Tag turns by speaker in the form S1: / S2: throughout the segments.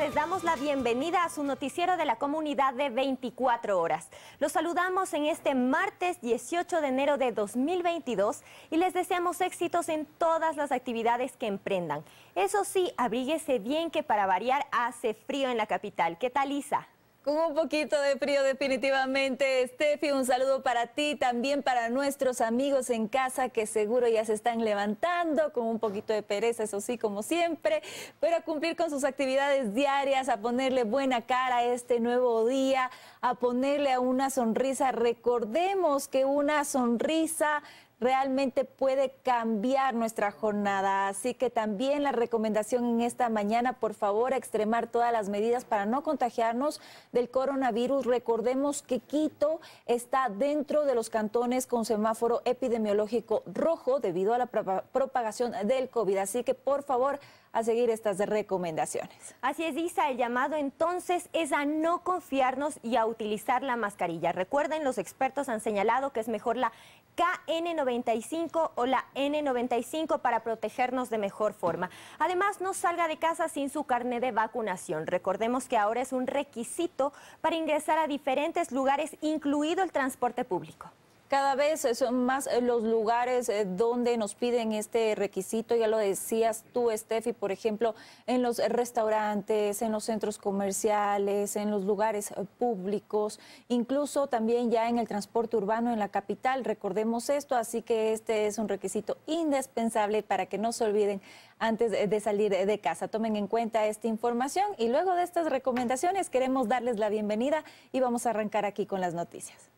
S1: les damos la bienvenida a su noticiero de la comunidad de 24 horas. Los saludamos en este martes 18 de enero de 2022 y les deseamos éxitos en todas las actividades que emprendan. Eso sí, abríguese bien que para variar hace frío en la capital. ¿Qué tal, Isa?
S2: Con un poquito de frío definitivamente. Steffi, un saludo para ti, también para nuestros amigos en casa que seguro ya se están levantando con un poquito de pereza, eso sí, como siempre, pero a cumplir con sus actividades diarias, a ponerle buena cara a este nuevo día, a ponerle a una sonrisa. Recordemos que una sonrisa realmente puede cambiar nuestra jornada, así que también la recomendación en esta mañana, por favor, extremar todas las medidas para no contagiarnos del coronavirus. Recordemos que Quito está dentro de los cantones con semáforo epidemiológico rojo debido a la propagación del COVID, así que por favor, a seguir estas recomendaciones.
S1: Así es, Isa, el llamado entonces es a no confiarnos y a utilizar la mascarilla. Recuerden, los expertos han señalado que es mejor la KN95 o la N95 para protegernos de mejor forma. Además, no salga de casa sin su carnet de vacunación. Recordemos que ahora es un requisito para ingresar a diferentes lugares, incluido el transporte público.
S2: Cada vez son más los lugares donde nos piden este requisito, ya lo decías tú, Steffi, por ejemplo, en los restaurantes, en los centros comerciales, en los lugares públicos, incluso también ya en el transporte urbano en la capital. Recordemos esto, así que este es un requisito indispensable para que no se olviden antes de salir de casa. Tomen en cuenta esta información y luego de estas recomendaciones queremos darles la bienvenida y vamos a arrancar aquí con las noticias.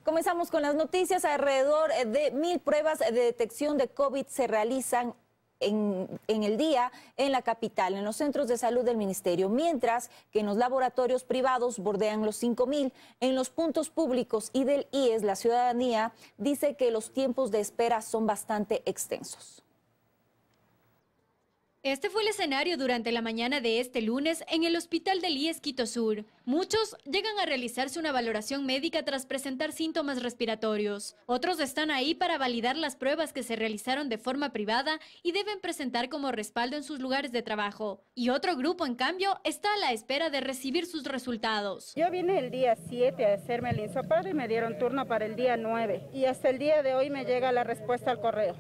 S2: Comenzamos con las noticias. Alrededor de 1000 pruebas de detección de COVID se realizan en el día en la capital, en los centros de salud del ministerio, mientras que en los laboratorios privados bordean los 5000. En los puntos públicos y del IES, la ciudadanía dice que los tiempos de espera son bastante extensos.
S3: Este fue el escenario durante la mañana de este lunes en el hospital del IES Quito Sur. Muchos llegan a realizarse una valoración médica tras presentar síntomas respiratorios. Otros están ahí para validar las pruebas que se realizaron de forma privada y deben presentar como respaldo en sus lugares de trabajo. Y otro grupo, en cambio, está a la espera de recibir sus resultados.
S4: Yo vine el día 7 a hacerme el hisopado y me dieron turno para el día 9. Y hasta el día de hoy me llega la respuesta al correo.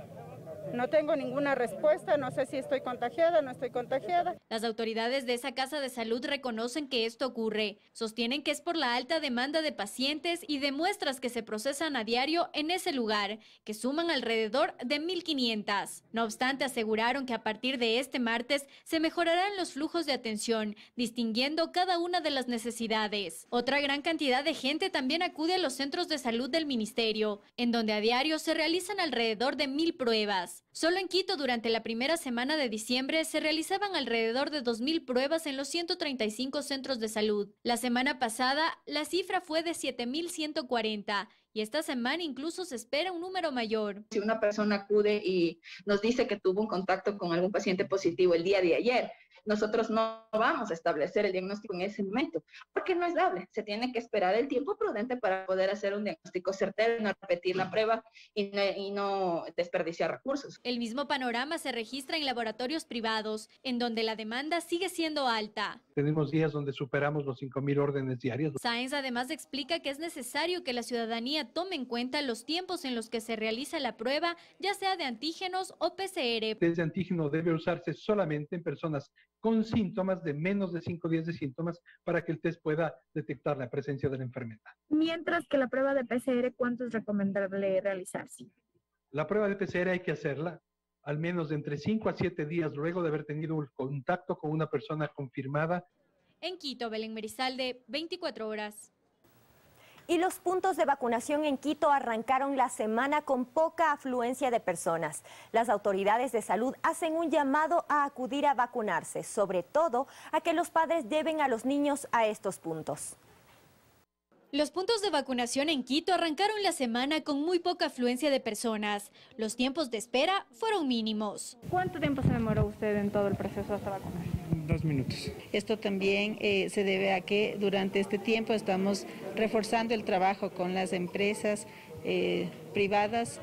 S4: No tengo ninguna respuesta, no sé si estoy contagiada, no estoy contagiada.
S3: Las autoridades de esa casa de salud reconocen que esto ocurre. Sostienen que es por la alta demanda de pacientes y de muestras que se procesan a diario en ese lugar, que suman alrededor de 1500. No obstante, aseguraron que a partir de este martes se mejorarán los flujos de atención, distinguiendo cada una de las necesidades. Otra gran cantidad de gente también acude a los centros de salud del ministerio, en donde a diario se realizan alrededor de 1000 pruebas. Solo en Quito, durante la primera semana de diciembre, se realizaban alrededor de 2000 pruebas en los 135 centros de salud. La semana pasada, la cifra fue de 7140 y esta semana incluso se espera un número mayor.
S5: Si una persona acude y nos dice que tuvo un contacto con algún paciente positivo el día de ayer, nosotros no vamos a establecer el diagnóstico en ese momento, porque no es dable. Se tiene que esperar el tiempo prudente para poder hacer un diagnóstico certero, no repetir la prueba y no desperdiciar recursos.
S3: El mismo panorama se registra en laboratorios privados, en donde la demanda sigue siendo alta.
S6: Tenemos días donde superamos los 5000 órdenes diarias.
S3: Sáenz además explica que es necesario que la ciudadanía tome en cuenta los tiempos en los que se realiza la prueba, ya sea de antígenos o PCR.
S6: El test de antígeno debe usarse solamente en personas con síntomas de menos de 5 días de síntomas para que el test pueda detectar la presencia de la enfermedad.
S7: Mientras que la prueba de PCR, ¿cuánto es recomendable realizarse?
S6: La prueba de PCR hay que hacerla al menos de entre 5 a 7 días luego de haber tenido un contacto con una persona confirmada.
S3: En Quito, Belén Merizalde, 24 horas.
S1: Y los puntos de vacunación en Quito arrancaron la semana con poca afluencia de personas. Las autoridades de salud hacen un llamado a acudir a vacunarse, sobre todo a que los padres lleven a los niños a estos puntos.
S3: Los puntos de vacunación en Quito arrancaron la semana con muy poca afluencia de personas. Los tiempos de espera fueron mínimos.
S7: ¿Cuánto tiempo se demoró usted en todo el proceso hasta vacunar?
S8: 2 minutos. Esto también se debe a que durante este tiempo estamos reforzando el trabajo con las empresas privadas,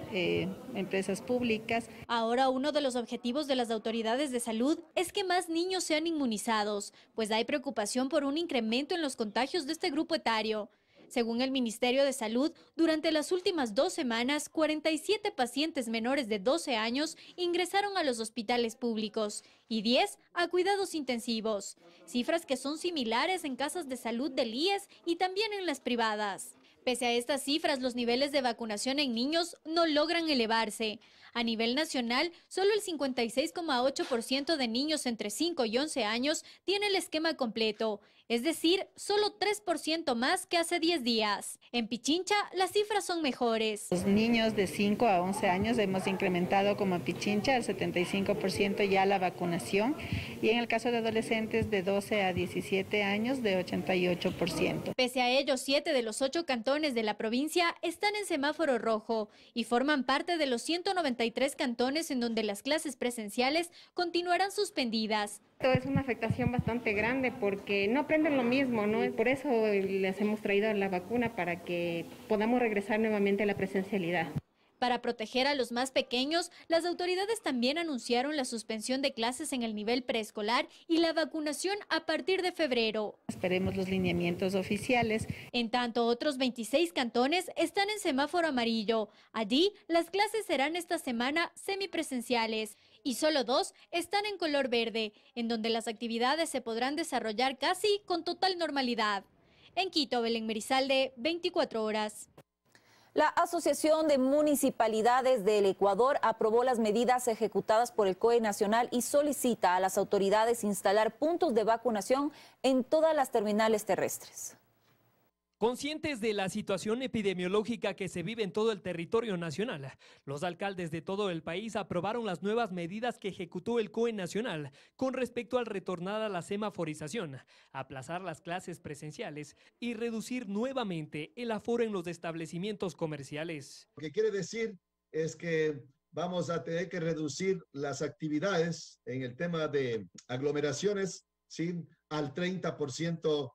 S8: empresas públicas.
S3: Ahora uno de los objetivos de las autoridades de salud es que más niños sean inmunizados, pues hay preocupación por un incremento en los contagios de este grupo etario. Según el Ministerio de Salud, durante las últimas 2 semanas, 47 pacientes menores de 12 años ingresaron a los hospitales públicos y 10 a cuidados intensivos, cifras que son similares en casas de salud del IES y también en las privadas. Pese a estas cifras, los niveles de vacunación en niños no logran elevarse. A nivel nacional, solo el 56,8% de niños entre 5 y 11 años tiene el esquema completo, es decir, solo 3% más que hace 10 días. En Pichincha, las cifras son mejores.
S8: Los niños de 5 a 11 años hemos incrementado como Pichincha el 75% ya la vacunación y en el caso de adolescentes de 12 a 17 años de 88%.
S3: Pese a ello, 7 de los 8 cantones de la provincia están en semáforo rojo y forman parte de los 193 cantones en donde las clases presenciales continuarán suspendidas.
S9: Es una afectación bastante grande porque no aprenden lo mismo, ¿no? Por eso les hemos traído la vacuna para que podamos regresar nuevamente a la presencialidad.
S3: Para proteger a los más pequeños, las autoridades también anunciaron la suspensión de clases en el nivel preescolar y la vacunación a partir de febrero.
S8: Esperemos los lineamientos oficiales.
S3: En tanto, otros 26 cantones están en semáforo amarillo. Allí, las clases serán esta semana semipresenciales y solo 2 están en color verde, en donde las actividades se podrán desarrollar casi con total normalidad. En Quito, Belén Merizalde, 24 horas.
S2: La Asociación de Municipalidades del Ecuador aprobó las medidas ejecutadas por el COE Nacional y solicita a las autoridades instalar puntos de vacunación en todas las terminales terrestres.
S10: Conscientes de la situación epidemiológica que se vive en todo el territorio nacional, los alcaldes de todo el país aprobaron las nuevas medidas que ejecutó el COE Nacional con respecto al retornar a la semaforización, aplazar las clases presenciales y reducir nuevamente el aforo en los establecimientos comerciales.
S11: Lo que quiere decir es que vamos a tener que reducir las actividades en el tema de aglomeraciones, ¿sí?, al 30%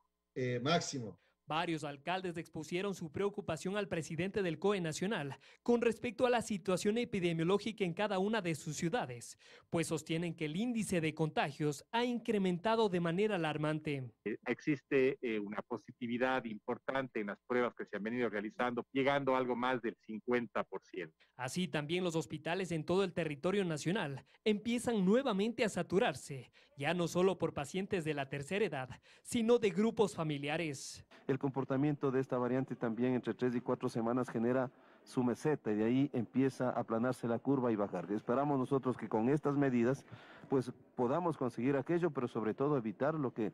S11: máximo.
S10: Varios alcaldes expusieron su preocupación al presidente del COE Nacional con respecto a la situación epidemiológica en cada una de sus ciudades, pues sostienen que el índice de contagios ha incrementado de manera alarmante.
S12: Existe una positividad importante en las pruebas que se han venido realizando, llegando a algo más del 50%.
S10: Así también los hospitales en todo el territorio nacional empiezan nuevamente a saturarse, ya no solo por pacientes de la tercera edad, sino de grupos familiares.
S13: El comportamiento de esta variante también entre 3 y 4 semanas genera su meseta y de ahí empieza a aplanarse la curva y bajar. Esperamos nosotros que con estas medidas pues podamos conseguir aquello, pero sobre todo evitar lo que,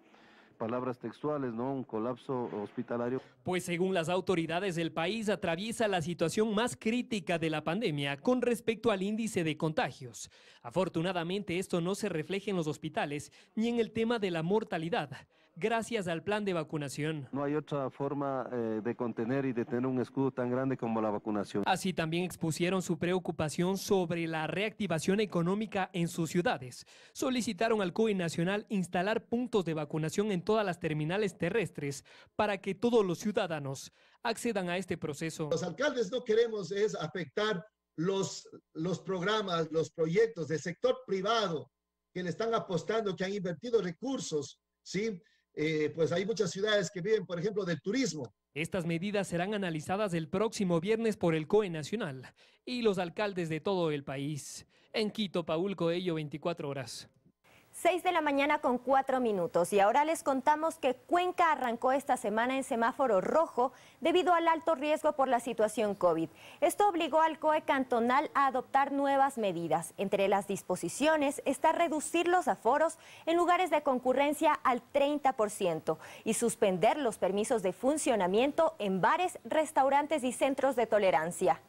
S13: palabras textuales, ¿no?, un colapso hospitalario.
S10: Pues según las autoridades del país atraviesa la situación más crítica de la pandemia con respecto al índice de contagios. Afortunadamente esto no se refleja en los hospitales ni en el tema de la mortalidad, gracias al plan de vacunación.
S13: No hay otra forma de contener y de tener un escudo tan grande como la vacunación.
S10: Así también expusieron su preocupación sobre la reactivación económica en sus ciudades. Solicitaron al COE Nacional instalar puntos de vacunación en todas las terminales terrestres para que todos los ciudadanos accedan a este proceso.
S11: Los alcaldes no queremos es afectar los programas, los proyectos del sector privado que le están apostando, que han invertido recursos, ¿sí? Pues hay muchas ciudades que viven, por ejemplo, del turismo.
S10: Estas medidas serán analizadas el próximo viernes por el COE Nacional y los alcaldes de todo el país. En Quito, Paul Coello, 24 horas.
S1: 6 de la mañana con 4 minutos y ahora les contamos que Cuenca arrancó esta semana en semáforo rojo debido al alto riesgo por la situación COVID. Esto obligó al COE cantonal a adoptar nuevas medidas. Entre las disposiciones está reducir los aforos en lugares de concurrencia al 30% y suspender los permisos de funcionamiento en bares, restaurantes y centros de tolerancia.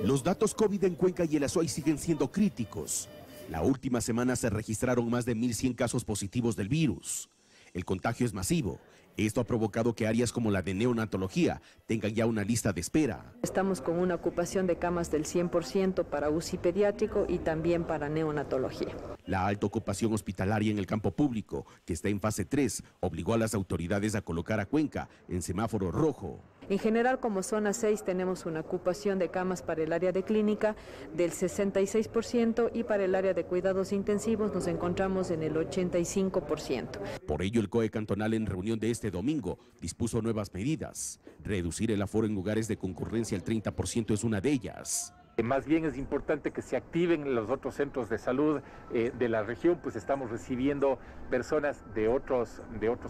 S14: Los datos COVID en Cuenca y el Azuay siguen siendo críticos. La última semana se registraron más de 1.100 casos positivos del virus. El contagio es masivo. Esto ha provocado que áreas como la de neonatología tengan ya una lista de espera.
S15: Estamos con una ocupación de camas del 100% para UCI pediátrico y también para neonatología.
S14: La alta ocupación hospitalaria en el campo público, que está en fase 3, obligó a las autoridades a colocar a Cuenca en semáforo rojo.
S15: En general, como zona 6, tenemos una ocupación de camas para el área de clínica del 66% y para el área de cuidados intensivos nos encontramos en el 85%.
S14: Por ello, el COE cantonal en reunión de este domingo dispuso nuevas medidas. Reducir el aforo en lugares de concurrencia al 30% es una de ellas.
S12: Más bien es importante que se activen los otros centros de salud de la región, pues estamos recibiendo personas de otros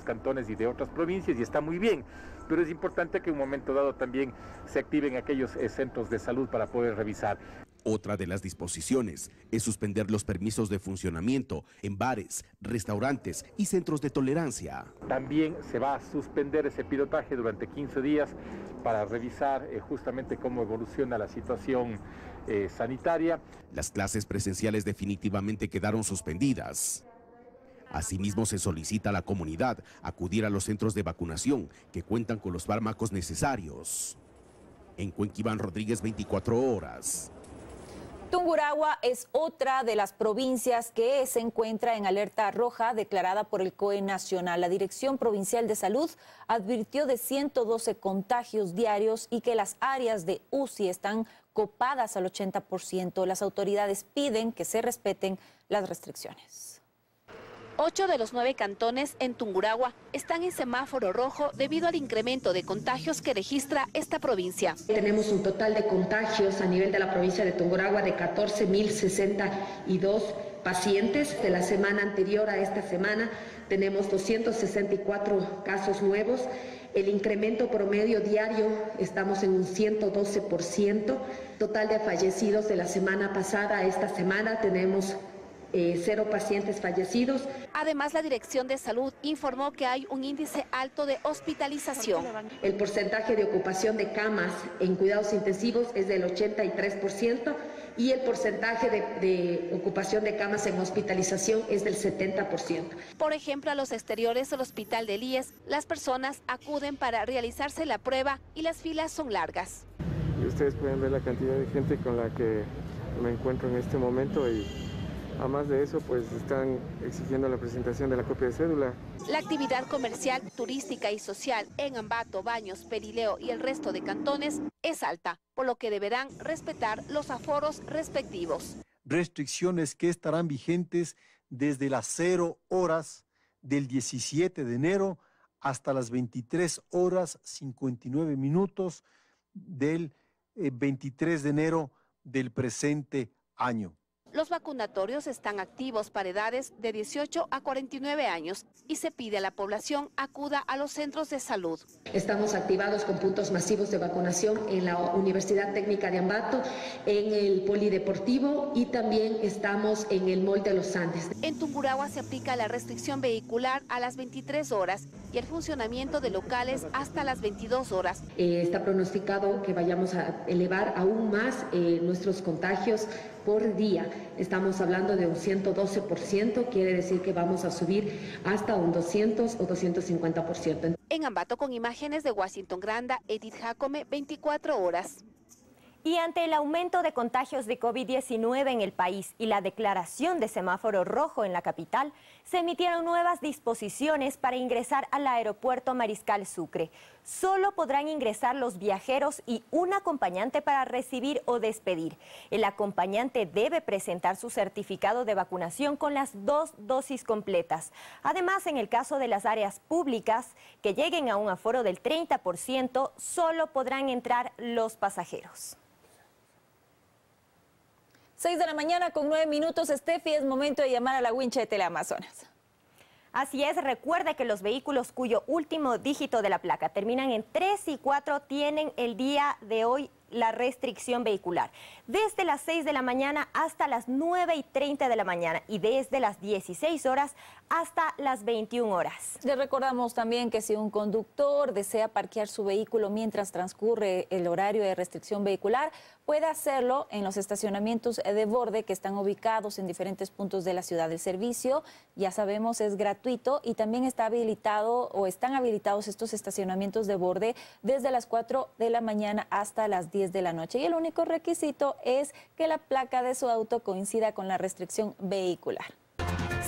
S12: cantones y de otras provincias y está muy bien, pero es importante que en un momento dado también se activen aquellos centros de salud para poder revisar.
S14: Otra de las disposiciones es suspender los permisos de funcionamiento en bares, restaurantes y centros de tolerancia.
S12: También se va a suspender ese pilotaje durante 15 días para revisar justamente cómo evoluciona la situación sanitaria.
S14: Las clases presenciales definitivamente quedaron suspendidas. Asimismo, se solicita a la comunidad acudir a los centros de vacunación que cuentan con los fármacos necesarios. En Cuenca, Iván Rodríguez, 24 horas.
S2: Tungurahua es otra de las provincias que se encuentra en alerta roja declarada por el COE nacional. La Dirección Provincial de Salud advirtió de 112 contagios diarios y que las áreas de UCI están copadas al 80%. Las autoridades piden que se respeten las restricciones.
S16: 8 de los 9 cantones en Tungurahua están en semáforo rojo debido al incremento de contagios que registra esta provincia.
S17: Tenemos un total de contagios a nivel de la provincia de Tungurahua de 14.062 pacientes. De la semana anterior a esta semana tenemos 264 casos nuevos. El incremento promedio diario estamos en un 112%. Total de fallecidos de la semana pasada a esta semana tenemos 0 pacientes fallecidos.
S16: Además, la Dirección de Salud informó que hay un índice alto de hospitalización.
S17: El porcentaje de ocupación de camas en cuidados intensivos es del 83% y el porcentaje de ocupación de camas en hospitalización es del 70%.
S16: Por ejemplo, a los exteriores del Hospital del IES, las personas acuden para realizarse la prueba y las filas son largas.
S18: Y ustedes pueden ver la cantidad de gente con la que me encuentro en este momento y además de eso, pues están exigiendo la presentación de la copia de cédula.
S16: La actividad comercial, turística y social en Ambato, Baños, Perileo y el resto de cantones es alta, por lo que deberán respetar los aforos respectivos.
S19: Restricciones que estarán vigentes desde las 0 horas del 17 de enero hasta las 23 horas 59 minutos del 23 de enero del presente año.
S16: Los vacunatorios están activos para edades de 18 a 49 años y se pide a la población acuda a los centros de salud.
S17: Estamos activados con puntos masivos de vacunación en la Universidad Técnica de Ambato, en el Polideportivo y también estamos en el Mall de los Andes.
S16: En Tungurahua se aplica la restricción vehicular a las 23 horas y el funcionamiento de locales hasta las 22 horas.
S17: Está pronosticado que vayamos a elevar aún más nuestros contagios por día. Estamos hablando de un 112%, quiere decir que vamos a subir hasta un 200 o 250%.
S16: En Ambato, con imágenes de Washington Granda, Edith Jacome, 24 horas.
S1: Y ante el aumento de contagios de COVID-19 en el país y la declaración de semáforo rojo en la capital, se emitieron nuevas disposiciones para ingresar al aeropuerto Mariscal Sucre. Solo podrán ingresar los viajeros y un acompañante para recibir o despedir. El acompañante debe presentar su certificado de vacunación con las 2 dosis completas. Además, en el caso de las áreas públicas que lleguen a un aforo del 30%, solo podrán entrar los pasajeros.
S2: 6 de la mañana con 9 minutos, Steffi, es momento de llamar a la wincha de Teleamazonas.
S1: Así es, recuerde que los vehículos cuyo último dígito de la placa terminan en 3 y 4 tienen el día de hoy la restricción vehicular. Desde las 6 de la mañana hasta las 9:30 de la mañana y desde las 16 horas hasta las 21 horas.
S2: Les recordamos también que si un conductor desea parquear su vehículo mientras transcurre el horario de restricción vehicular, puede hacerlo en los estacionamientos de borde que están ubicados en diferentes puntos de la ciudad. El servicio, ya sabemos, es gratuito y también está habilitado o están habilitados estos estacionamientos de borde desde las 4 de la mañana hasta las 10 de la noche. Y el único requisito es que la placa de su auto coincida con la restricción vehicular.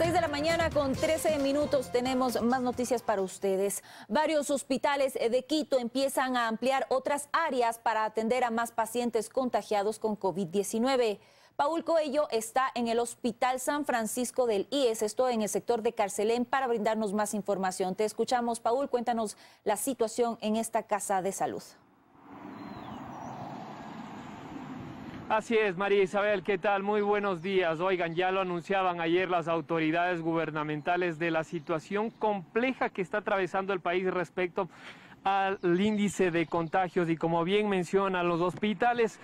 S2: 6 de la mañana con 13 minutos tenemos más noticias para ustedes. Varios hospitales de Quito empiezan a ampliar otras áreas para atender a más pacientes contagiados con COVID-19. Paul Coello está en el Hospital San Francisco del IES, esto en el sector de Carcelén, para brindarnos más información. Te escuchamos, Paul, cuéntanos la situación en esta casa de salud.
S20: Así es, María Isabel, ¿qué tal? Muy buenos días. Oigan, ya lo anunciaban ayer las autoridades gubernamentales de la situación compleja que está atravesando el país respecto al índice de contagios y como bien mencionan los hospitales,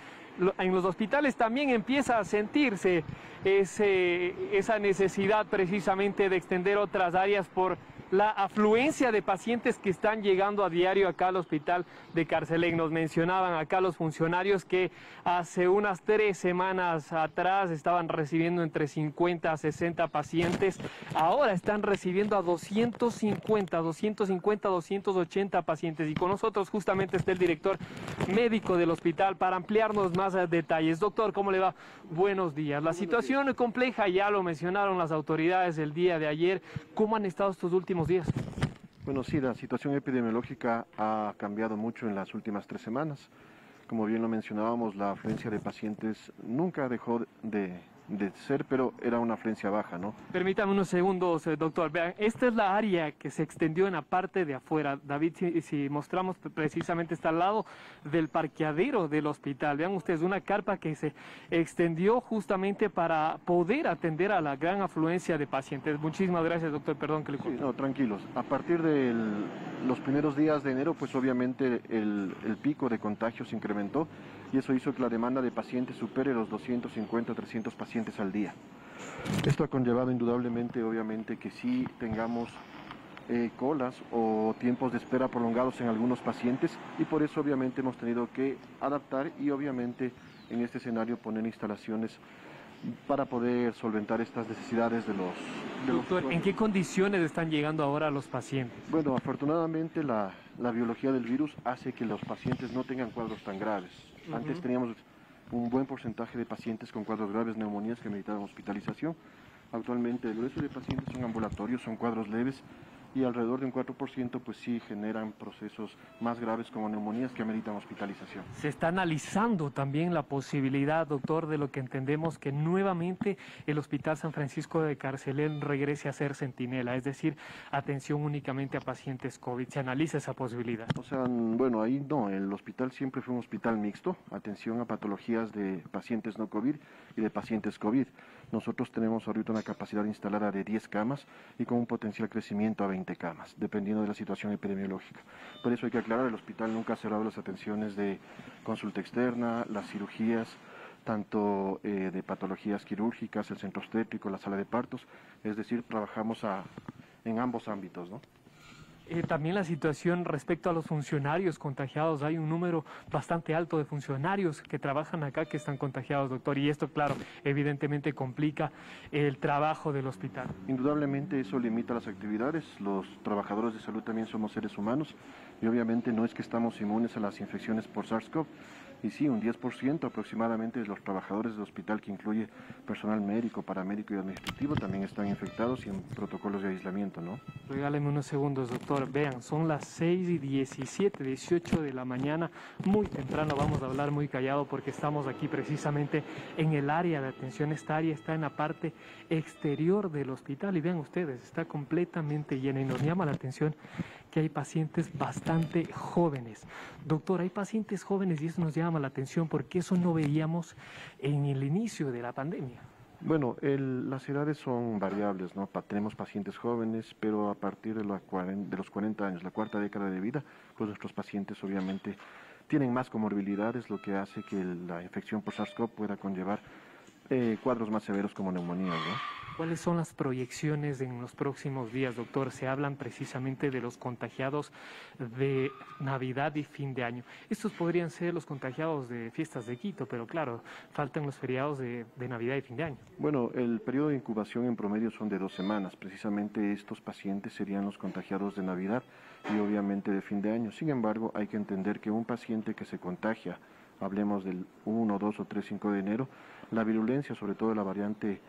S20: en los hospitales también empieza a sentirse esa necesidad precisamente de extender otras áreas por la afluencia de pacientes que están llegando a diario acá al hospital de Carcelén. Nos mencionaban acá los funcionarios que hace unas 3 semanas atrás estaban recibiendo entre 50 a 60 pacientes. Ahora están recibiendo a 250, 280 pacientes. Y con nosotros justamente está el director médico del hospital para ampliarnos más detalles. Doctor, ¿cómo le va? Buenos días. La situación es compleja, ya lo mencionaron las autoridades el día de ayer. ¿Cómo han estado estos últimos días?
S13: Bueno, sí, la situación epidemiológica ha cambiado mucho en las últimas 3 semanas. Como bien lo mencionábamos, la afluencia de pacientes nunca dejó de ser, pero era una afluencia baja, ¿no?
S20: Permítame unos segundos, doctor. Vean, esta es la área que se extendió en la parte de afuera. David, si mostramos precisamente está al lado del parqueadero del hospital. Vean ustedes, una carpa que se extendió justamente para poder atender a la gran afluencia de pacientes. Muchísimas gracias, doctor. Perdón que le corté.
S13: Sí, no, tranquilos. A partir de los primeros días de enero, pues obviamente el pico de contagios se incrementó y eso hizo que la demanda de pacientes supere los 250 300 pacientes al día. Esto ha conllevado indudablemente, obviamente, que sí tengamos colas o tiempos de espera prolongados en algunos pacientes y por eso obviamente hemos tenido que adaptar y obviamente en este escenario poner instalaciones para poder solventar estas necesidades de los...
S20: Doctor, ¿en qué condiciones están llegando ahora los pacientes?
S13: Bueno, afortunadamente la biología del virus hace que los pacientes no tengan cuadros tan graves. Antes teníamos un buen porcentaje de pacientes con cuadros graves, neumonías que meritaban hospitalización. Actualmente el grueso de pacientes son ambulatorios, son cuadros leves y alrededor de un 4% pues sí generan procesos más graves como neumonías que ameritan hospitalización.
S20: Se está analizando también la posibilidad, doctor, de lo que entendemos que nuevamente el Hospital San Francisco de Carcelén regrese a ser centinela, es decir, atención únicamente a pacientes COVID. ¿Se analiza esa posibilidad?
S13: O sea, bueno, ahí no, el hospital siempre fue un hospital mixto, atención a patologías de pacientes no COVID y de pacientes COVID. Nosotros tenemos ahorita una capacidad instalada de 10 camas y con un potencial crecimiento a 20 camas, dependiendo de la situación epidemiológica. Por eso hay que aclarar, el hospital nunca ha cerrado las atenciones de consulta externa, las cirugías, tanto de patologías quirúrgicas, el centro obstétrico, la sala de partos, es decir, trabajamos en ambos ámbitos, ¿no?
S20: También la situación respecto a los funcionarios contagiados. Hay un número bastante alto de funcionarios que trabajan acá que están contagiados, doctor. Y esto, claro, evidentemente complica el trabajo del hospital.
S13: Indudablemente eso limita las actividades. Los trabajadores de salud también somos seres humanos y obviamente no es que estamos inmunes a las infecciones por SARS-CoV. Y sí, un 10% aproximadamente de los trabajadores del hospital, que incluye personal médico, paramédico y administrativo, también están infectados y en protocolos de aislamiento, ¿no?
S20: Regáleme unos segundos, doctor. Vean, son las 6:17, 18 de la mañana, muy temprano. Vamos a hablar muy callado porque estamos aquí precisamente en el área de atención. Esta área está en la parte exterior del hospital y vean ustedes, está completamente llena y nos llama la atención que hay pacientes bastante jóvenes. Doctor, hay pacientes jóvenes y eso nos llama la atención porque eso no veíamos en el inicio de la pandemia.
S13: Bueno, las edades son variables, ¿no? Tenemos pacientes jóvenes, pero a partir de los 40 años, la cuarta década de vida, pues nuestros pacientes obviamente tienen más comorbilidades, lo que hace que la infección por SARS-CoV pueda conllevar cuadros más severos como neumonías, ¿no?
S20: ¿Cuáles son las proyecciones en los próximos días, doctor? Se hablan precisamente de los contagiados de Navidad y fin de año. Estos podrían ser los contagiados de fiestas de Quito, pero claro, faltan los feriados de Navidad y fin de año.
S13: Bueno, el periodo de incubación en promedio son de 2 semanas. Precisamente estos pacientes serían los contagiados de Navidad y obviamente de fin de año. Sin embargo, hay que entender que un paciente que se contagia, hablemos del 1, 2 o 3, 5 de enero, la virulencia, sobre todo de la variante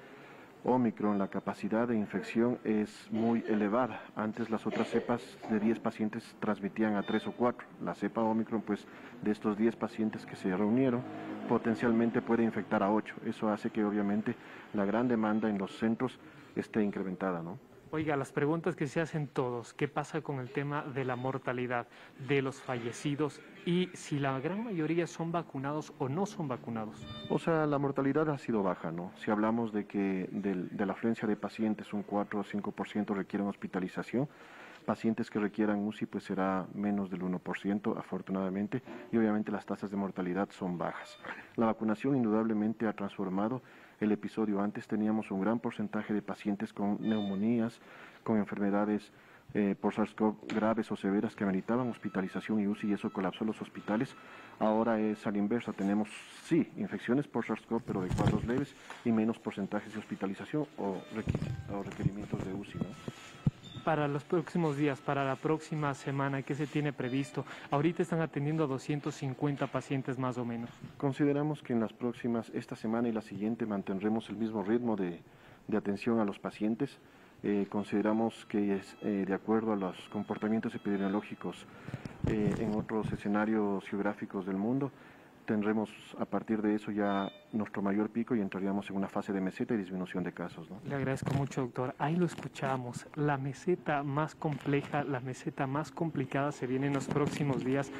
S13: Omicron, la capacidad de infección es muy elevada. Antes las otras cepas de 10 pacientes transmitían a 3 o 4. La cepa Omicron, pues de estos 10 pacientes que se reunieron, potencialmente puede infectar a 8. Eso hace que obviamente la gran demanda en los centros esté incrementada, ¿no?
S20: Oiga, las preguntas que se hacen todos, ¿qué pasa con el tema de la mortalidad, de los fallecidos y si la gran mayoría son vacunados o no son vacunados?
S13: O sea, la mortalidad ha sido baja, ¿no? Si hablamos de que de la afluencia de pacientes, un 4 o 5% requieren hospitalización, pacientes que requieran UCI pues será menos del 1%, afortunadamente, y obviamente las tasas de mortalidad son bajas. La vacunación indudablemente ha transformado el episodio. Antes teníamos un gran porcentaje de pacientes con neumonías, con enfermedades por SARS-CoV graves o severas que ameritaban hospitalización y UCI, y eso colapsó los hospitales. Ahora es a la inversa, tenemos sí infecciones por SARS-CoV, pero de cuadros leves y menos porcentajes de hospitalización o requerimientos de UCI, ¿no?
S20: Para los próximos días, para la próxima semana, ¿qué se tiene previsto? Ahorita están atendiendo a 250 pacientes más o menos.
S13: Consideramos que en las próximas, esta semana y la siguiente, mantendremos el mismo ritmo de atención a los pacientes. Consideramos que es de acuerdo a los comportamientos epidemiológicos en otros escenarios geográficos del mundo. Tendremos a partir de eso ya nuestro mayor pico y entraríamos en una fase de meseta y disminución de casos, ¿no?
S20: Le agradezco mucho, doctor. Ahí lo escuchamos. La meseta más compleja, la meseta más complicada se viene en los próximos días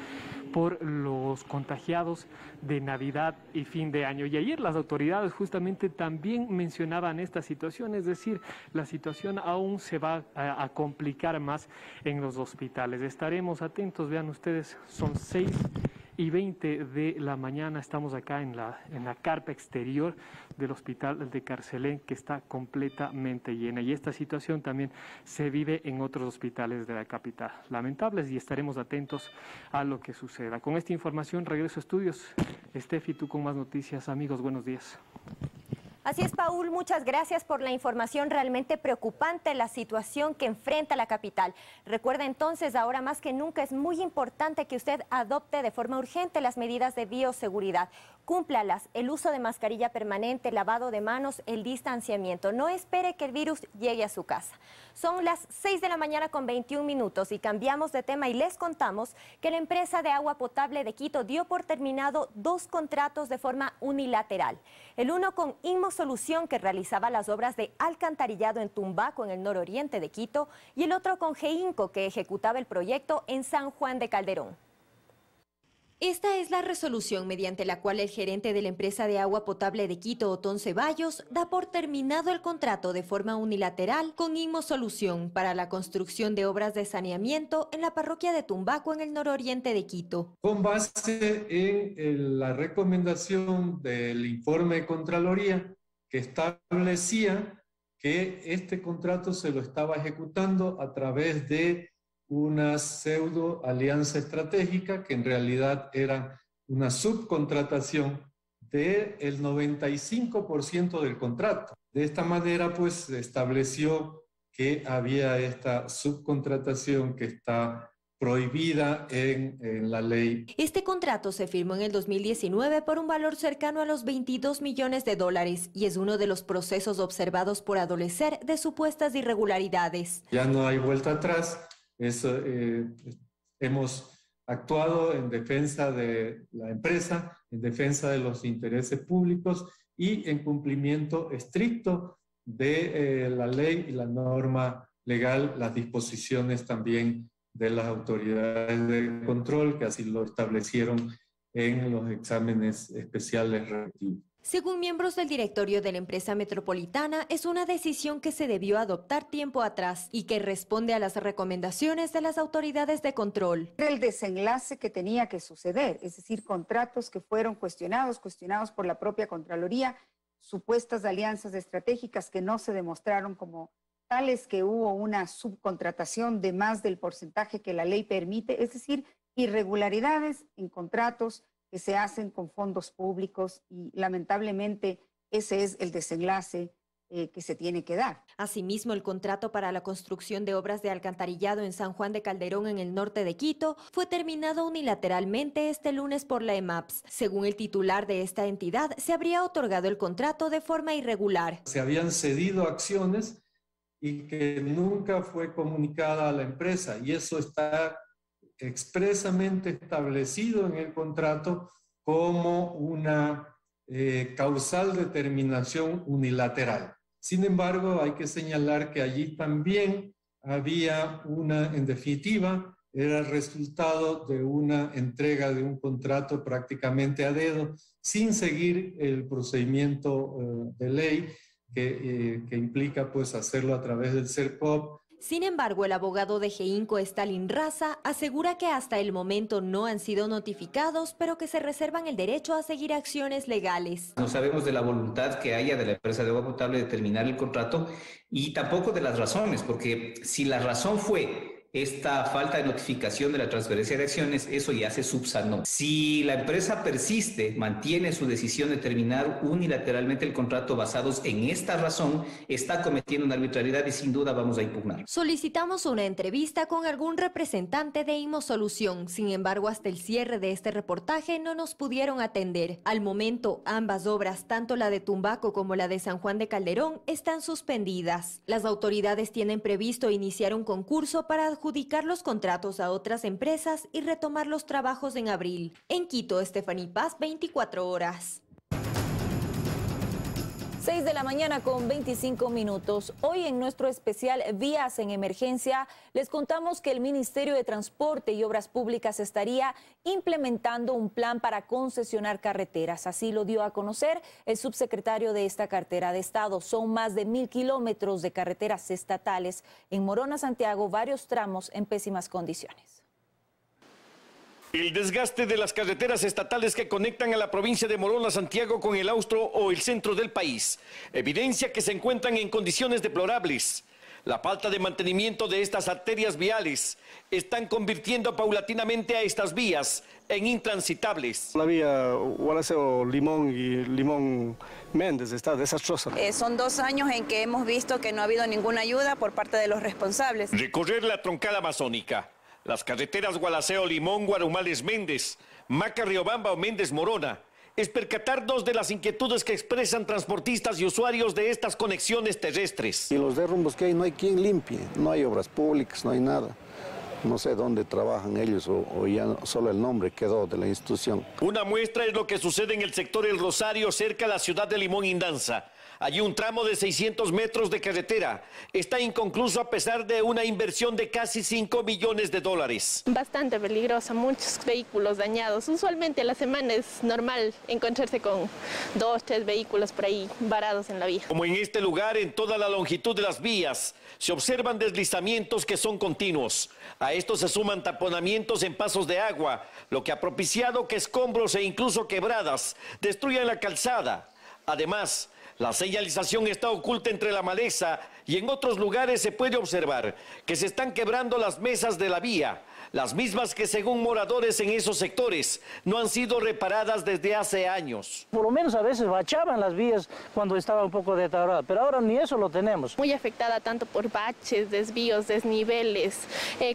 S20: por los contagiados de Navidad y fin de año. Y ayer las autoridades justamente también mencionaban esta situación, es decir, la situación aún se va a complicar más en los hospitales. Estaremos atentos, vean ustedes, son 6:20 de la mañana, estamos acá en la carpa exterior del hospital de Carcelén, que está completamente llena, y esta situación también se vive en otros hospitales de la capital. Lamentables, y estaremos atentos a lo que suceda. Con esta información regreso a estudios. Estefi, tú con más noticias. Amigos, buenos días.
S1: Así es, Paul, muchas gracias por la información. Realmente preocupante la situación que enfrenta la capital. Recuerda entonces, ahora más que nunca es muy importante que usted adopte de forma urgente las medidas de bioseguridad. Cúmplalas, el uso de mascarilla permanente, lavado de manos, el distanciamiento. No espere que el virus llegue a su casa. Son las 6 de la mañana con 21 minutos y cambiamos de tema y les contamos que la empresa de agua potable de Quito dio por terminado 2 contratos de forma unilateral. El uno con Inmosolución, que realizaba las obras de alcantarillado en Tumbaco, en el nororiente de Quito, y el otro con Geinco, que ejecutaba el proyecto en San Juan de Calderón. Esta es la resolución mediante la cual el gerente de la empresa de agua potable de Quito, Otón Ceballos, da por terminado el contrato de forma unilateral con Inmosolución para la construcción de obras de saneamiento en la parroquia de Tumbaco, en el nororiente de Quito.
S21: Con base en la recomendación del informe de Contraloría, que establecía que este contrato se lo estaba ejecutando a través de una pseudo alianza estratégica, que en realidad era una subcontratación del 95% del contrato. De esta manera, pues, se estableció que había esta subcontratación que está prohibida en la ley.
S1: Este contrato se firmó en el 2019 por un valor cercano a los $22 millones y es uno de los procesos observados por adolecer de supuestas irregularidades.
S21: Ya no hay vuelta atrás. Hemos actuado en defensa de la empresa, en defensa de los intereses públicos y en cumplimiento estricto de la ley y la norma legal, las disposiciones también de las autoridades de control, que así lo establecieron en los exámenes especiales respectivos.
S1: Según miembros del directorio de la empresa metropolitana, es una decisión que se debió adoptar tiempo atrás y que responde a las recomendaciones de las autoridades de control.
S22: El desenlace que tenía que suceder, es decir, contratos que fueron cuestionados por la propia Contraloría, supuestas alianzas estratégicas que no se demostraron como tales, que hubo una subcontratación de más del porcentaje que la ley permite, es decir, irregularidades en contratos que se hacen con fondos públicos, y lamentablemente ese es el desenlace que se tiene que dar.
S1: Asimismo, el contrato para la construcción de obras de alcantarillado en San Juan de Calderón, en el norte de Quito, fue terminado unilateralmente este lunes por la EMAPS. Según el titular de esta entidad, se habría otorgado el contrato de forma irregular.
S21: Se habían cedido acciones y que nunca fue comunicada a la empresa, y eso está expresamente establecido en el contrato como una causal determinación unilateral. Sin embargo, hay que señalar que allí también había en definitiva, era el resultado de una entrega de un contrato prácticamente a dedo, sin seguir el procedimiento de ley que implica pues hacerlo a través del CERCOP.
S1: Sin embargo, el abogado de GEINCO, Stalin Raza, asegura que hasta el momento no han sido notificados, pero que se reservan el derecho a seguir acciones legales.
S4: No sabemos de la voluntad que haya de la empresa de agua potable de terminar el contrato y tampoco de las razones, porque si la razón fue esta falta de notificación de la transferencia de acciones, eso ya se subsanó. Si la empresa persiste, mantiene su decisión de terminar unilateralmente el contrato basados en esta razón, está cometiendo una arbitrariedad y sin duda vamos a impugnar.
S1: Solicitamos una entrevista con algún representante de Imosolución. Sin embargo, hasta el cierre de este reportaje no nos pudieron atender. Al momento, ambas obras, tanto la de Tumbaco como la de San Juan de Calderón, están suspendidas. Las autoridades tienen previsto iniciar un concurso para adjudicar los contratos a otras empresas y retomar los trabajos en abril. En Quito, Stephanie Paz, 24 horas.
S2: 6 de la mañana con 25 minutos. Hoy en nuestro especial Vías en Emergencia les contamos que el Ministerio de Transporte y Obras Públicas estaría implementando un plan para concesionar carreteras. Así lo dio a conocer el subsecretario de esta cartera de Estado. Son más de 1.000 kilómetros de carreteras estatales en Morona, Santiago, varios tramos en pésimas condiciones.
S5: El desgaste de las carreteras estatales que conectan a la provincia de Morona, Santiago con el austro o el centro del país evidencia que se encuentran en condiciones deplorables. La falta de mantenimiento de estas arterias viales están convirtiendo paulatinamente a estas vías en intransitables.
S23: La vía Gualaceo-Limón y Limón-Méndez está desastrosa.
S24: Son 2 años en que hemos visto que no ha habido ninguna ayuda por parte de los responsables.
S5: Recorrer la troncal amazónica, las carreteras Gualaceo-Limón, Guarumales-Méndez, Maca-Riobamba o Méndez-Morona, es percatarnos de las inquietudes que expresan transportistas y usuarios de estas conexiones terrestres.
S23: Y los derrumbos que hay, no hay quien limpie, no hay obras públicas, no hay nada. No sé dónde trabajan ellos o ya solo el nombre quedó de la institución.
S5: Una muestra es lo que sucede en el sector El Rosario, cerca de la ciudad de Limón Indanza. Allí un tramo de 600 metros de carretera está inconcluso a pesar de una inversión de casi $5 millones.
S25: Bastante peligrosa, muchos vehículos dañados. Usualmente a la semana es normal encontrarse con 2, 3 vehículos por ahí varados en la vía.
S5: Como en este lugar, en toda la longitud de las vías, se observan deslizamientos que son continuos. A esto se suman taponamientos en pasos de agua, lo que ha propiciado que escombros e incluso quebradas destruyan la calzada. Además, la señalización está oculta entre la maleza y en otros lugares se puede observar que se están quebrando las mesas de la vía, las mismas que según moradores en esos sectores no han sido reparadas desde hace años.
S26: Por lo menos a veces bachaban las vías cuando estaba un poco deteriorada, pero ahora ni eso lo tenemos.
S25: Muy afectada tanto por baches, desvíos, desniveles,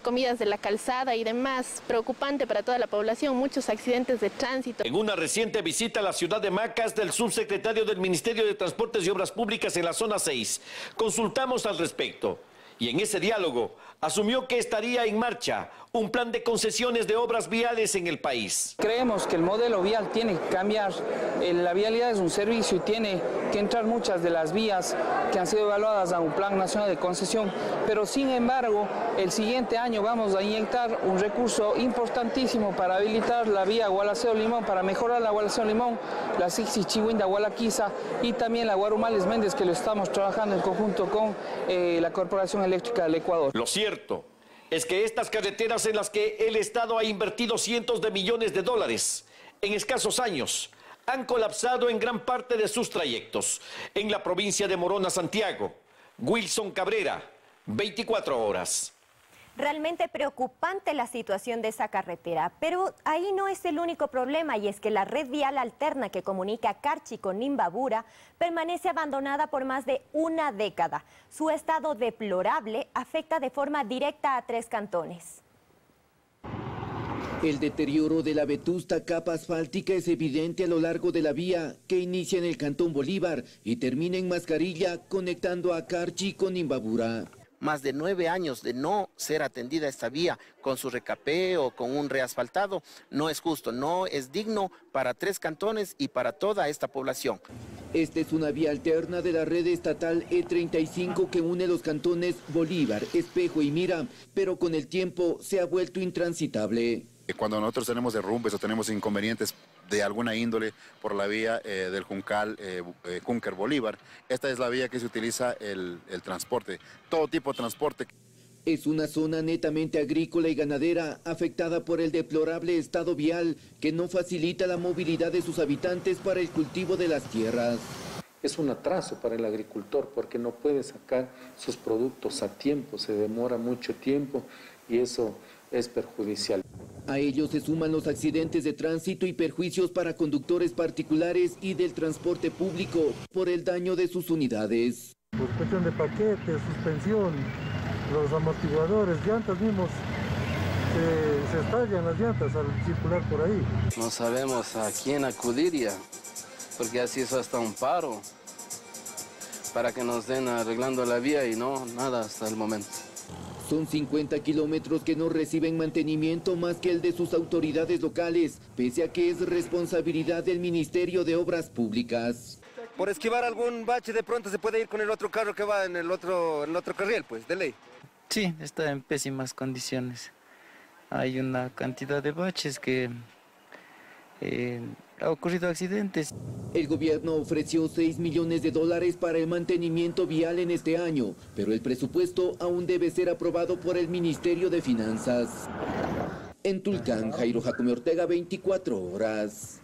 S25: comidas de la calzada y demás. Preocupante para toda la población, muchos accidentes de tránsito.
S5: En una reciente visita a la ciudad de Macas del subsecretario del Ministerio de Transportes y Obras Públicas en la zona 6, consultamos al respecto. Y en ese diálogo asumió que estaría en marcha un plan de concesiones de obras viales en el país.
S27: Creemos que el modelo vial tiene que cambiar. La vialidad es un servicio y tiene que entrar muchas de las vías que han sido evaluadas a un plan nacional de concesión. Pero sin embargo, el siguiente año vamos a inyectar un recurso importantísimo para habilitar la vía Gualaceo-Limón, para mejorar la Gualaceo-Limón, la Sixi-Chihuinda-Gualaquiza y también la Guarumales-Méndez, que lo estamos trabajando en conjunto con la Corporación Eléctrica del Ecuador.
S5: Lo cierto es que estas carreteras en las que el Estado ha invertido cientos de millones de dólares en escasos años han colapsado en gran parte de sus trayectos. En la provincia de Morona, Santiago, Wilson Cabrera, 24 horas.
S1: Realmente preocupante la situación de esa carretera, pero ahí no es el único problema, y es que la red vial alterna que comunica Carchi con Imbabura permanece abandonada por más de una década. Su estado deplorable afecta de forma directa a 3 cantones.
S3: El deterioro de la vetusta capa asfáltica es evidente a lo largo de la vía que inicia en el Cantón Bolívar y termina en Mascarilla, conectando a Carchi con Imbabura.
S6: Más de 9 años de no ser atendida esta vía con su recapeo, con un reasfaltado, no es justo, no es digno para 3 cantones y para toda esta población.
S3: Esta es una vía alterna de la red estatal E35 que une los cantones Bolívar, Espejo y Mira, pero con el tiempo se ha vuelto intransitable.
S7: Cuando nosotros tenemos derrumbes o tenemos inconvenientes de alguna índole por la vía del Juncal, Cúnker Bolívar, esta es la vía que se utiliza el transporte, todo tipo de transporte.
S3: Es una zona netamente agrícola y ganadera, afectada por el deplorable estado vial que no facilita la movilidad de sus habitantes para el cultivo de las tierras.
S8: Es un atraso para el agricultor porque no puede sacar sus productos a tiempo, se demora mucho tiempo y eso es perjudicial.
S3: A ello se suman los accidentes de tránsito y perjuicios para conductores particulares y del transporte público por el daño de sus unidades.
S19: Por cuestión de paquete, suspensión, los amortiguadores, llantas mismos, se estallan las llantas al circular por ahí.
S9: No sabemos a quién acudir ya, porque así es hasta un paro para que nos den arreglando la vía y no, nada hasta el momento.
S3: Son 50 kilómetros que no reciben mantenimiento más que el de sus autoridades locales, pese a que es responsabilidad del Ministerio de Obras Públicas.
S10: Por esquivar algún bache de pronto se puede ir con el otro carro que va en el otro carril, pues, de ley.
S9: Sí, está en pésimas condiciones. Hay una cantidad de baches que ha ocurrido accidentes.
S3: El gobierno ofreció $6 millones para el mantenimiento vial en este año, pero el presupuesto aún debe ser aprobado por el Ministerio de Finanzas. En Tulcán, Jairo Jacome Ortega, 24 horas.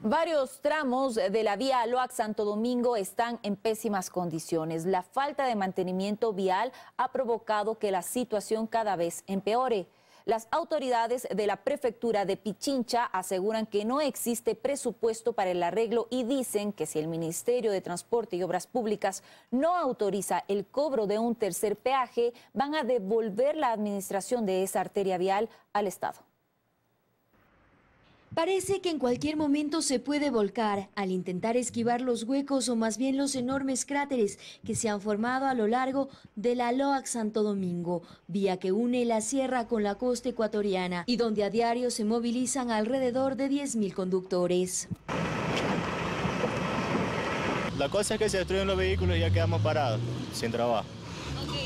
S2: Varios tramos de la vía Loac-Santo Domingo están en pésimas condiciones. La falta de mantenimiento vial ha provocado que la situación cada vez empeore. Las autoridades de la prefectura de Pichincha aseguran que no existe presupuesto para el arreglo y dicen que si el Ministerio de Transporte y Obras Públicas no autoriza el cobro de un tercer peaje, van a devolver la administración de esa arteria vial al Estado.
S11: Parece que en cualquier momento se puede volcar al intentar esquivar los huecos o más bien los enormes cráteres que se han formado a lo largo de la Loac-Santo Domingo, vía que une la sierra con la costa ecuatoriana y donde a diario se movilizan alrededor de 10.000 conductores.
S28: La cosa es que se destruyen los vehículos y ya quedamos parados, sin trabajo.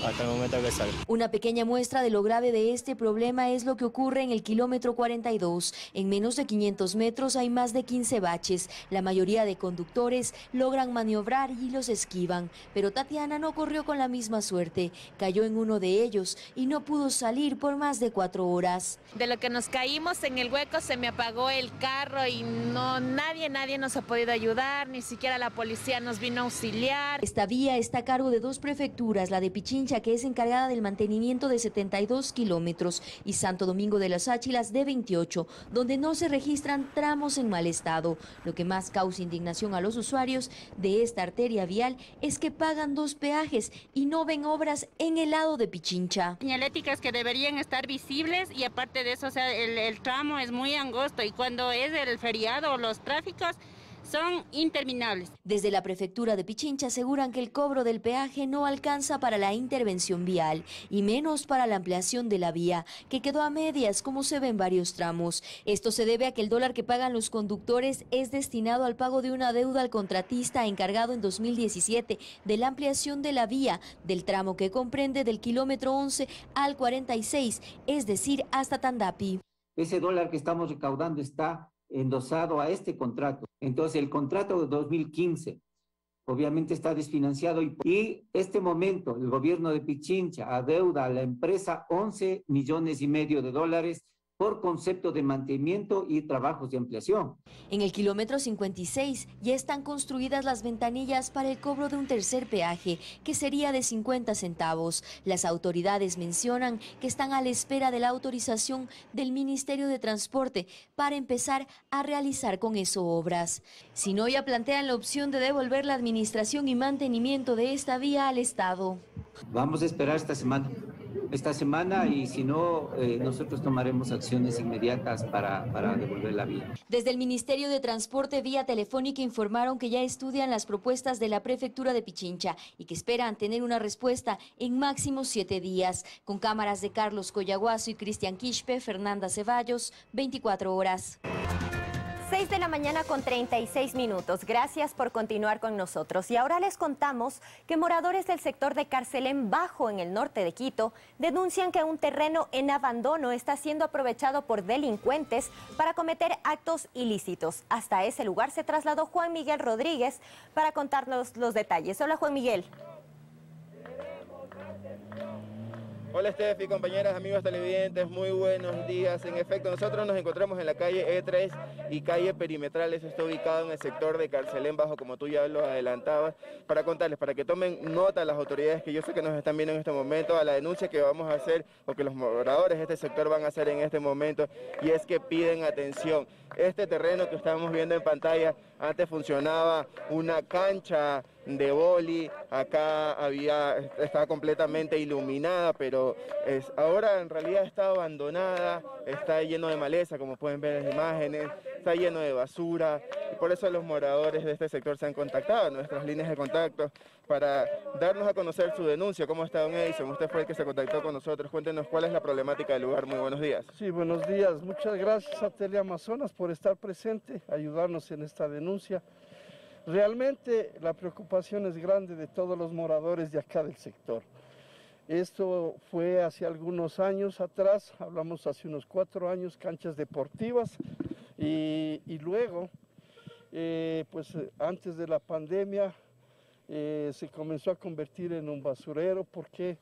S28: Hasta el momento que salga.
S11: Una pequeña muestra de lo grave de este problema es lo que ocurre en el kilómetro 42. En menos de 500 metros hay más de 15 baches. La mayoría de conductores logran maniobrar y los esquivan, pero Tatiana no corrió con la misma suerte. Cayó en uno de ellos y no pudo salir por más de 4 horas.
S29: De lo que nos caímos en el hueco se me apagó el carro y nadie nos ha podido ayudar, ni siquiera la policía nos vino a auxiliar.
S11: Esta vía está a cargo de 2 prefecturas, la de Pichincha, que es encargada del mantenimiento de 72 kilómetros, y Santo Domingo de las Áchilas de 28, donde no se registran tramos en mal estado. Lo que más causa indignación a los usuarios de esta arteria vial es que pagan 2 peajes y no ven obras en el lado de Pichincha.
S30: Señaléticas que deberían estar visibles y aparte de eso, o sea, el tramo es muy angosto y cuando es el feriado o los tráficos son interminables.
S11: Desde la prefectura de Pichincha aseguran que el cobro del peaje no alcanza para la intervención vial y menos para la ampliación de la vía, que quedó a medias como se ve en varios tramos. Esto se debe a que el dólar que pagan los conductores es destinado al pago de una deuda al contratista encargado en 2017 de la ampliación de la vía del tramo que comprende del kilómetro 11 al 46, es decir, hasta Tandapi.
S31: Ese dólar que estamos recaudando está endosado a este contrato. Entonces el contrato de 2015 obviamente está desfinanciado y este momento el gobierno de Pichincha adeuda a la empresa $11,5 millones por concepto de mantenimiento y trabajos de ampliación.
S11: En el kilómetro 56 ya están construidas las ventanillas para el cobro de un tercer peaje, que sería de 50 centavos. Las autoridades mencionan que están a la espera de la autorización del Ministerio de Transporte para empezar a realizar con eso obras. Si no, ya plantean la opción de devolver la administración y mantenimiento de esta vía al Estado.
S31: Vamos a esperar esta semana y si no, nosotros tomaremos acciones inmediatas para devolver la vía.
S11: Desde el Ministerio de Transporte vía telefónica informaron que ya estudian las propuestas de la Prefectura de Pichincha y que esperan tener una respuesta en máximo 7 días. Con cámaras de Carlos Coyaguazo y Cristian Quispe, Fernanda Ceballos, 24 horas.
S1: 6 de la mañana con 36 minutos. Gracias por continuar con nosotros. Y ahora les contamos que moradores del sector de Carcelén Bajo, en el norte de Quito, denuncian que un terreno en abandono está siendo aprovechado por delincuentes para cometer actos ilícitos. Hasta ese lugar se trasladó Juan Miguel Rodríguez para contarnos los detalles. Hola, Juan Miguel.
S4: Hola Steffi, compañeras, amigos televidentes, muy buenos días. En efecto, nosotros nos encontramos en la calle E3 y calle Perimetral. Eso está ubicado en el sector de Carcelén Bajo, como tú ya lo adelantabas, para contarles, para que tomen nota las autoridades que yo sé que nos están viendo en este momento, a la denuncia que vamos a hacer, o que los moradores de este sector van a hacer en este momento, y es que piden atención. Este terreno que estamos viendo en pantalla, antes funcionaba una cancha de vóley, acá estaba completamente iluminada, pero ahora en realidad está abandonada, está lleno de maleza, como pueden ver en las imágenes, está lleno de basura, y por eso los moradores de este sector se han contactado a nuestras líneas de contacto para darnos a conocer su denuncia. ¿Cómo está, don Edison? Usted fue el que se contactó con nosotros. Cuéntenos cuál es la problemática del lugar. Muy buenos días.
S12: Sí, buenos días. Muchas gracias a Teleamazonas por estar presente, ayudarnos en esta denuncia. Realmente la preocupación es grande de todos los moradores de acá del sector. Esto fue hace algunos años atrás, hablamos hace unos 4 años, canchas deportivas y luego, pues antes de la pandemia, se comenzó a convertir en un basurero porque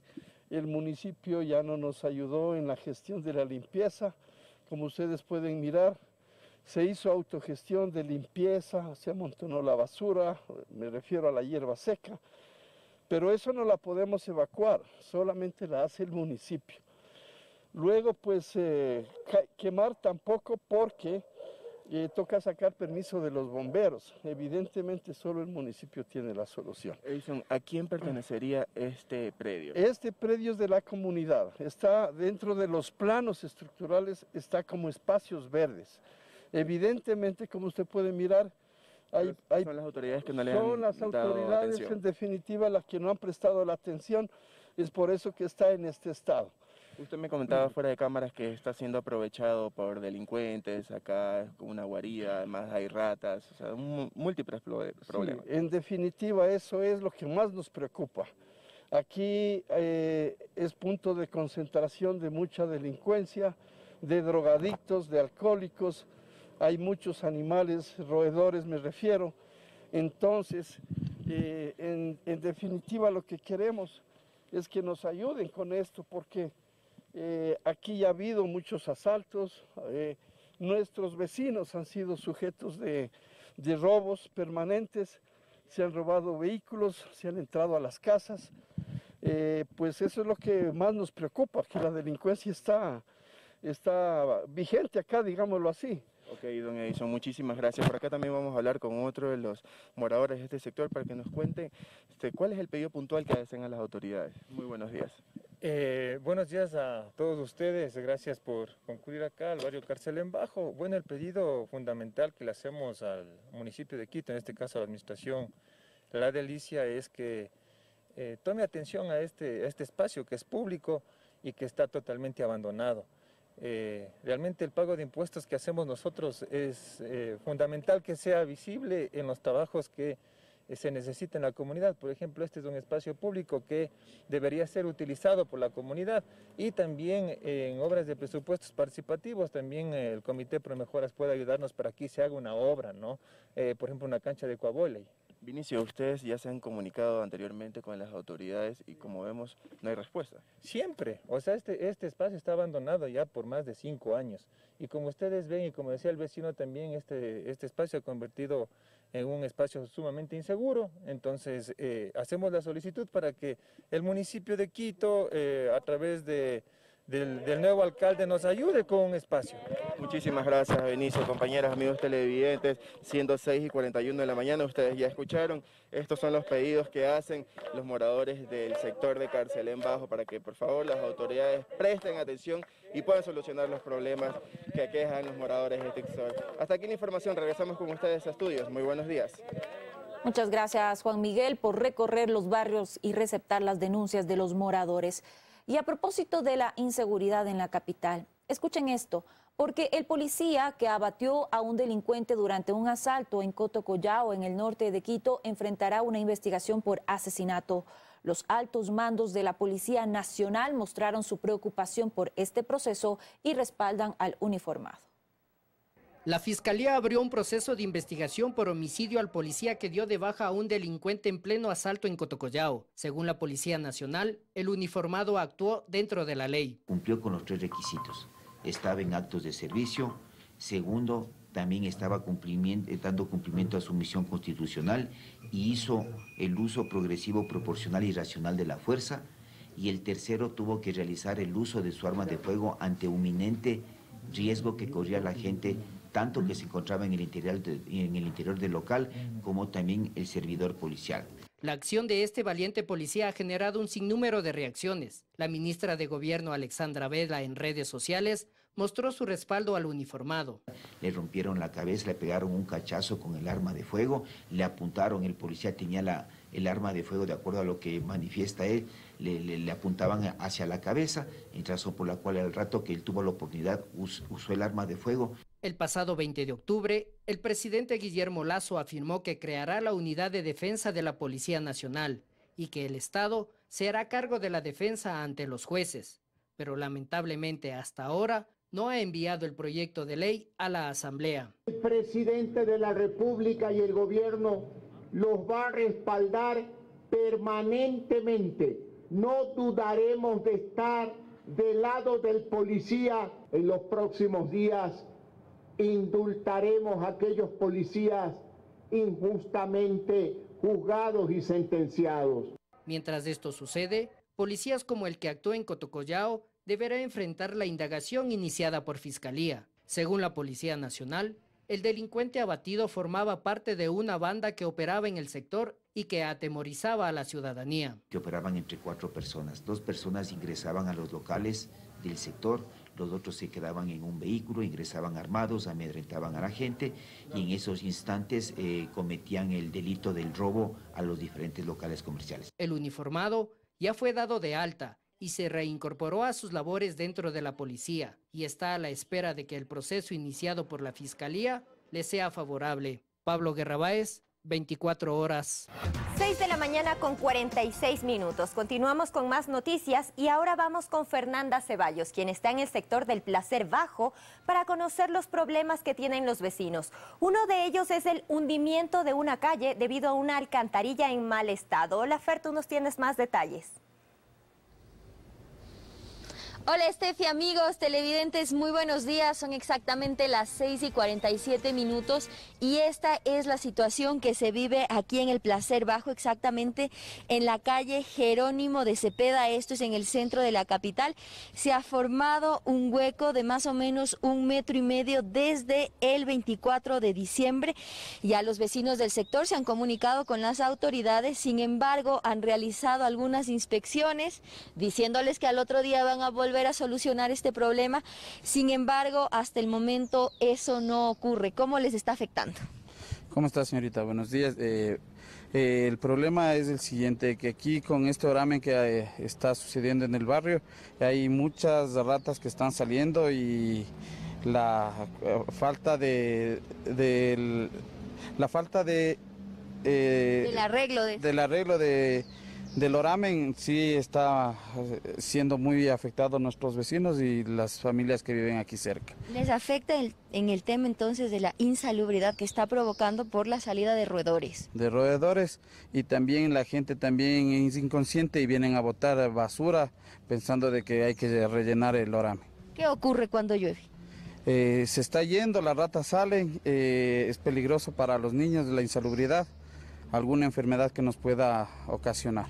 S12: el municipio ya no nos ayudó en la gestión de la limpieza. Como ustedes pueden mirar, se hizo autogestión de limpieza, se amontonó la basura, me refiero a la hierba seca, pero eso no la podemos evacuar, solamente la hace el municipio. Luego, pues, quemar tampoco porque toca sacar permiso de los bomberos. Evidentemente, solo el municipio tiene la solución.
S4: Edison, ¿a quién pertenecería este predio?
S12: Este predio es de la comunidad, está dentro de los planos estructurales, está como espacios verdes. Evidentemente, como usted puede mirar,
S4: son las autoridades que no le han dado atención.
S12: Son las autoridades, en definitiva, las que no han prestado la atención, es por eso que está en este estado.
S4: Usted me comentaba fuera de cámaras que está siendo aprovechado por delincuentes, acá es como una guarida, además hay ratas, o sea, múltiples problemas.
S12: Sí, en definitiva, eso es lo que más nos preocupa. Aquí es punto de concentración de mucha delincuencia, de drogadictos, de alcohólicos, hay muchos animales, roedores me refiero. Entonces, en definitiva lo que queremos es que nos ayuden con esto, porque aquí ya ha habido muchos asaltos, nuestros vecinos han sido sujetos de robos permanentes, se han robado vehículos, se han entrado a las casas, pues eso es lo que más nos preocupa, que la delincuencia está vigente acá, digámoslo así.
S4: Ok, don Edison, muchísimas gracias. Por acá también vamos a hablar con otro de los moradores de este sector para que nos cuente cuál es el pedido puntual que hacen a las autoridades. Muy buenos días.
S13: Buenos días a todos ustedes, gracias por concurrir acá al barrio Carcelén Bajo. Bueno, el pedido fundamental que le hacemos al municipio de Quito, en este caso a la administración La Delicia, es que tome atención a este espacio que es público y que está totalmente abandonado. Realmente el pago de impuestos que hacemos nosotros es fundamental que sea visible en los trabajos que se necesita en la comunidad. Por ejemplo, este es un espacio público que debería ser utilizado por la comunidad, y también en obras de presupuestos participativos también el Comité Pro Mejoras puede ayudarnos para que se haga una obra, ¿no? Por ejemplo, una cancha de cuavóley.
S4: Vinicio, ustedes ya se han comunicado anteriormente con las autoridades y como vemos no hay respuesta.
S13: Siempre, o sea, este espacio está abandonado ya por más de 5 años. Y como ustedes ven y como decía el vecino también, este espacio se ha convertido en un espacio sumamente inseguro. Entonces hacemos la solicitud para que el municipio de Quito, a través del nuevo alcalde, nos ayude con un espacio.
S4: Muchísimas gracias, Benicio. Compañeras, amigos televidentes, siendo 6:41 de la mañana, ustedes ya escucharon. Estos son los pedidos que hacen los moradores del sector de Carcelén Bajo para que por favor las autoridades presten atención y puedan solucionar los problemas que aquejan los moradores de este sector. Hasta aquí la información, regresamos con ustedes a estudios. Muy buenos días.
S2: Muchas gracias, Juan Miguel, por recorrer los barrios y receptar las denuncias de los moradores. Y a propósito de la inseguridad en la capital, escuchen esto, porque el policía que abatió a un delincuente durante un asalto en Cotocollao, en el norte de Quito, enfrentará una investigación por asesinato. Los altos mandos de la Policía Nacional mostraron su preocupación por este proceso y respaldan al uniformado.
S14: La Fiscalía abrió un proceso de investigación por homicidio al policía que dio de baja a un delincuente en pleno asalto en Cotocollao. Según la Policía Nacional, el uniformado actuó dentro de la ley.
S15: Cumplió con los 3 requisitos. Estaba en actos de servicio. Segundo, también estaba dando cumplimiento a su misión constitucional y hizo el uso progresivo, proporcional y racional de la fuerza. Y el tercero, tuvo que realizar el uso de su arma de fuego ante un inminente riesgo que corría la gente, tanto que se encontraba en el interior del local como también el servidor policial.
S14: La acción de este valiente policía ha generado un sinnúmero de reacciones. La ministra de Gobierno, Alexandra Vela, en redes sociales, mostró su respaldo al uniformado.
S15: Le rompieron la cabeza, le pegaron un cachazo con el arma de fuego, le apuntaron, el policía tenía el arma de fuego, de acuerdo a lo que manifiesta él, le apuntaban hacia la cabeza, razón por la cual al rato que él tuvo la oportunidad usó el arma de fuego.
S14: El pasado 20 de octubre, el presidente Guillermo Lasso afirmó que creará la Unidad de Defensa de la Policía Nacional y que el Estado se hará cargo de la defensa ante los jueces. Pero lamentablemente hasta ahora no ha enviado el proyecto de ley a la Asamblea.
S16: El presidente de la República y el gobierno los va a respaldar permanentemente. No dudaremos de estar del lado del policía. En los próximos días indultaremos a aquellos policías injustamente juzgados y sentenciados.
S14: Mientras esto sucede, policías como el que actuó en Cotocollao deberá enfrentar la indagación iniciada por Fiscalía. Según la Policía Nacional, el delincuente abatido formaba parte de una banda que operaba en el sector y que atemorizaba a la ciudadanía.
S15: Que operaban entre 4 personas. 2 personas ingresaban a los locales del sector, los otros se quedaban en un vehículo, ingresaban armados, amedrentaban a la gente y en esos instantes cometían el delito del robo a los diferentes locales comerciales.
S14: El uniformado ya fue dado de alta y se reincorporó a sus labores dentro de la policía y está a la espera de que el proceso iniciado por la Fiscalía le sea favorable. Pablo Guerrabáez, 24 horas.
S1: 6 de la mañana con 46 minutos. Continuamos con más noticias y ahora vamos con Fernanda Ceballos, quien está en el sector del Placer Bajo, para conocer los problemas que tienen los vecinos. Uno de ellos es el hundimiento de una calle debido a una alcantarilla en mal estado. Hola Fer, tú nos tienes más detalles.
S17: Hola Estefi, amigos televidentes, muy buenos días. Son exactamente las 6:47 minutos y esta es la situación que se vive aquí en el Placer Bajo, exactamente en la calle Jerónimo de Cepeda. Esto es en el centro de la capital. Se ha formado un hueco de más o menos 1,5 metros desde el 24 de diciembre. Ya los vecinos del sector se han comunicado con las autoridades, sin embargo han realizado algunas inspecciones diciéndoles que al otro día van a volver a solucionar este problema. Sin embargo, hasta el momento eso no ocurre. ¿Cómo les está afectando?
S18: ¿Cómo está, señorita? Buenos días. El problema es el siguiente, que aquí con este oramen que está sucediendo en el barrio, hay muchas ratas que están saliendo y la falta del arreglo Del oramen sí está siendo muy afectado a nuestros vecinos y las familias que viven aquí cerca.
S17: ¿Les afecta en el tema entonces de la insalubridad que está provocando por la salida de roedores?
S18: De roedores, y también la gente también es inconsciente y vienen a botar basura pensando de que hay que rellenar el oramen.
S17: ¿Qué ocurre cuando llueve?
S18: Se está yendo, las ratas salen, es peligroso para los niños la insalubridad, alguna enfermedad que nos pueda ocasionar.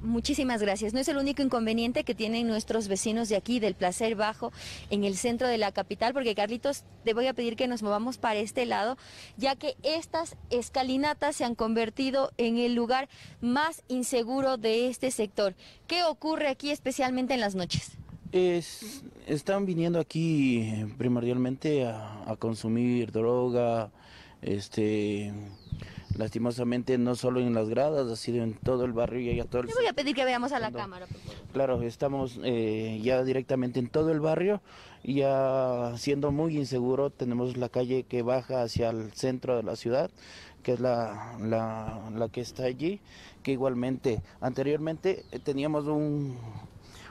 S17: Muchísimas gracias. No es el único inconveniente que tienen nuestros vecinos de aquí, del Placer Bajo, en el centro de la capital, porque Carlitos, te voy a pedir que nos movamos para este lado, ya que estas escalinatas se han convertido en el lugar más inseguro de este sector. ¿Qué ocurre aquí especialmente en las noches?
S5: Están viniendo aquí primordialmente a consumir droga, lastimosamente no solo en las gradas, ha sido en todo el barrio y a todo el...
S17: Le voy a pedir que veamos a la cámara, por favor.
S5: Claro, estamos ya directamente en todo el barrio, ya siendo muy inseguro. Tenemos la calle que baja hacia el centro de la ciudad, que es la que está allí, que igualmente anteriormente teníamos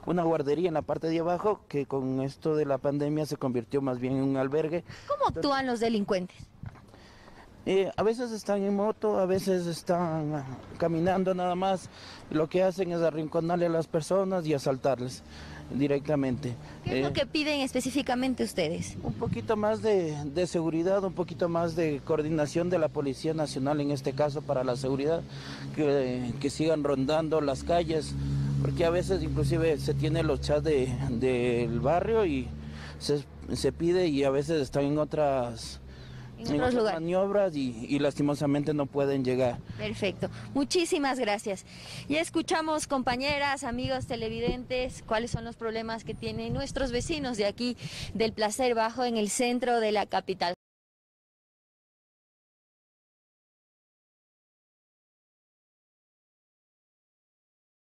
S5: una guardería en la parte de abajo, que con esto de la pandemia se convirtió más bien en un albergue.
S17: ¿Cómo actúan los delincuentes?
S5: A veces están en moto, a veces están caminando nada más. Lo que hacen es arrinconarle a las personas y asaltarles directamente.
S17: ¿Qué es lo que piden específicamente ustedes?
S5: Un poquito más de seguridad, un poquito más de coordinación de la Policía Nacional, en este caso para la seguridad, que sigan rondando las calles, porque a veces inclusive se tienen los chats del barrio y se pide, y a veces están en otras maniobras y lastimosamente no pueden llegar.
S17: Perfecto, muchísimas gracias. Ya escuchamos, compañeras, amigos televidentes, cuáles son los problemas que tienen nuestros vecinos de aquí del Placer Bajo en el centro de la capital.